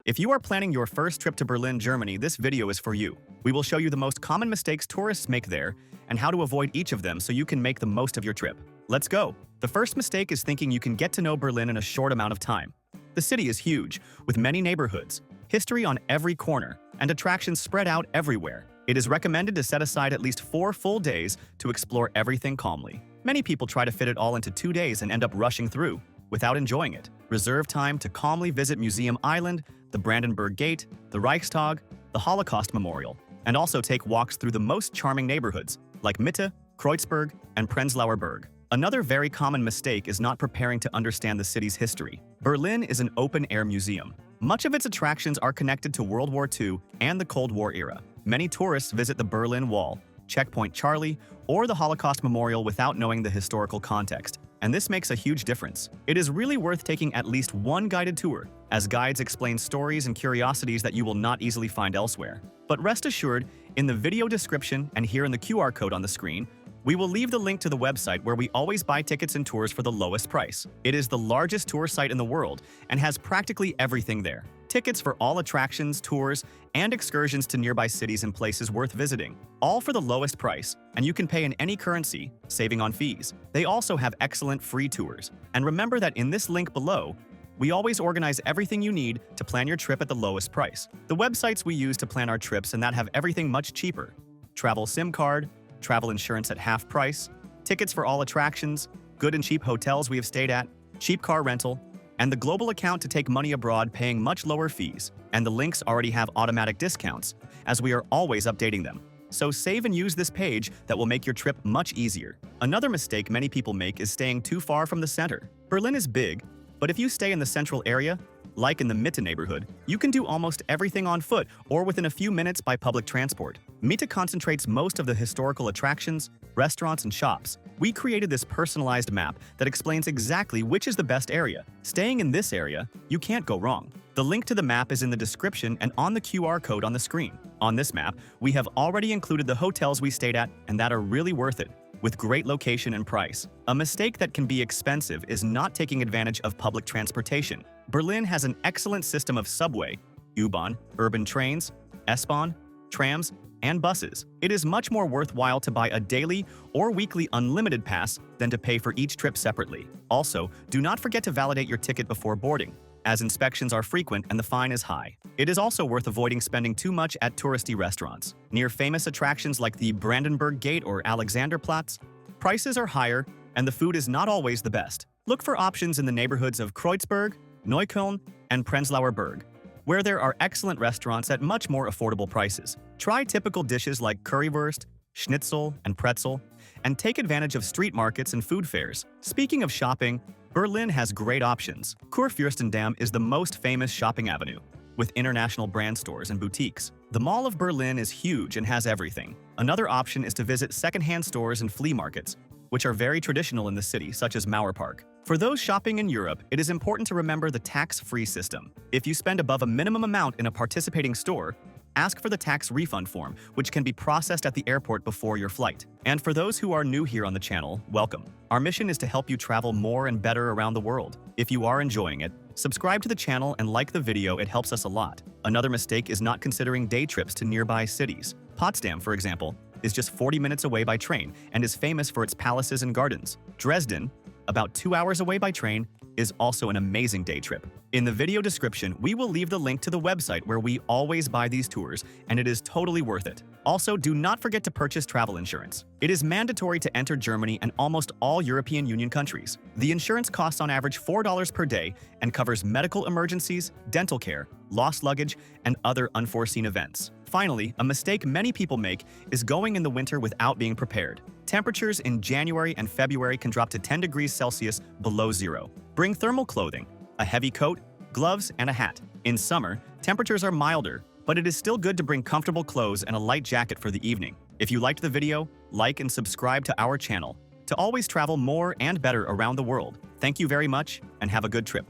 If you are planning your first trip to Berlin, Germany, this video is for you. We will show you the most common mistakes tourists make there and how to avoid each of them so you can make the most of your trip. Let's go! The first mistake is thinking you can get to know Berlin in a short amount of time. The city is huge, with many neighborhoods, history on every corner, and attractions spread out everywhere. It is recommended to set aside at least 4 full days to explore everything calmly. Many people try to fit it all into 2 days and end up rushing through, without enjoying it. Reserve time to calmly visit Museum Island, the Brandenburg Gate, the Reichstag, the Holocaust Memorial, and also take walks through the most charming neighborhoods like Mitte, Kreuzberg, and Prenzlauer Berg. Another very common mistake is not preparing to understand the city's history. Berlin is an open-air museum. Much of its attractions are connected to World War II and the Cold War era. Many tourists visit the Berlin Wall, Checkpoint Charlie, or the Holocaust Memorial without knowing the historical context, and this makes a huge difference. It is really worth taking at least one guided tour, as guides explain stories and curiosities that you will not easily find elsewhere. But rest assured, in the video description and here in the QR code on the screen, we will leave the link to the website where we always buy tickets and tours for the lowest price. It is the largest tour site in the world and has practically everything there. Tickets for all attractions, tours, and excursions to nearby cities and places worth visiting, all for the lowest price, and you can pay in any currency, saving on fees. They also have excellent free tours. And remember that in this link below, we always organize everything you need to plan your trip at the lowest price. The websites we use to plan our trips and that have everything much cheaper: travel SIM card, travel insurance at half price, tickets for all attractions, good and cheap hotels we have stayed at, cheap car rental, and the global account to take money abroad paying much lower fees. And the links already have automatic discounts, as we are always updating them. So save and use this page that will make your trip much easier. Another mistake many people make is staying too far from the center. Berlin is big, but if you stay in the central area, like in the Mitte neighborhood, you can do almost everything on foot or within a few minutes by public transport. Mitte concentrates most of the historical attractions, restaurants, and shops. We created this personalized map that explains exactly which is the best area. Staying in this area, you can't go wrong. The link to the map is in the description and on the QR code on the screen. On this map, we have already included the hotels we stayed at and that are really worth it, with great location and price. A mistake that can be expensive is not taking advantage of public transportation. Berlin has an excellent system of subway, U-Bahn, urban trains, S-Bahn, trams, and buses. It is much more worthwhile to buy a daily or weekly unlimited pass than to pay for each trip separately. Also, do not forget to validate your ticket before boarding, as inspections are frequent and the fine is high. It is also worth avoiding spending too much at touristy restaurants. Near famous attractions like the Brandenburg Gate or Alexanderplatz, prices are higher and the food is not always the best. Look for options in the neighborhoods of Kreuzberg, Neukölln, and Prenzlauer Berg, where there are excellent restaurants at much more affordable prices. Try typical dishes like currywurst, schnitzel, and pretzel, and take advantage of street markets and food fairs. Speaking of shopping, Berlin has great options. Kurfürstendamm is the most famous shopping avenue, with international brand stores and boutiques. The Mall of Berlin is huge and has everything. Another option is to visit secondhand stores and flea markets, which are very traditional in the city, such as Mauerpark. For those shopping in Europe, it is important to remember the tax-free system. If you spend above a minimum amount in a participating store, ask for the tax refund form, which can be processed at the airport before your flight. And for those who are new here on the channel, welcome. Our mission is to help you travel more and better around the world. If you are enjoying it, subscribe to the channel and like the video, it helps us a lot. Another mistake is not considering day trips to nearby cities. Potsdam, for example, is just 40 minutes away by train and is famous for its palaces and gardens. Dresden, about 2 hours away by train, is also an amazing day trip. In the video description, we will leave the link to the website where we always buy these tours, and it is totally worth it. Also, do not forget to purchase travel insurance. It is mandatory to enter Germany and almost all European Union countries. The insurance costs on average $4 per day and covers medical emergencies, dental care, lost luggage, and other unforeseen events. Finally, a mistake many people make is going in the winter without being prepared. Temperatures in January and February can drop to 10 degrees Celsius below zero. Bring thermal clothing, a heavy coat, gloves, and a hat. In summer, temperatures are milder, but it is still good to bring comfortable clothes and a light jacket for the evening. If you liked the video, like and subscribe to our channel to always travel more and better around the world. Thank you very much and have a good trip.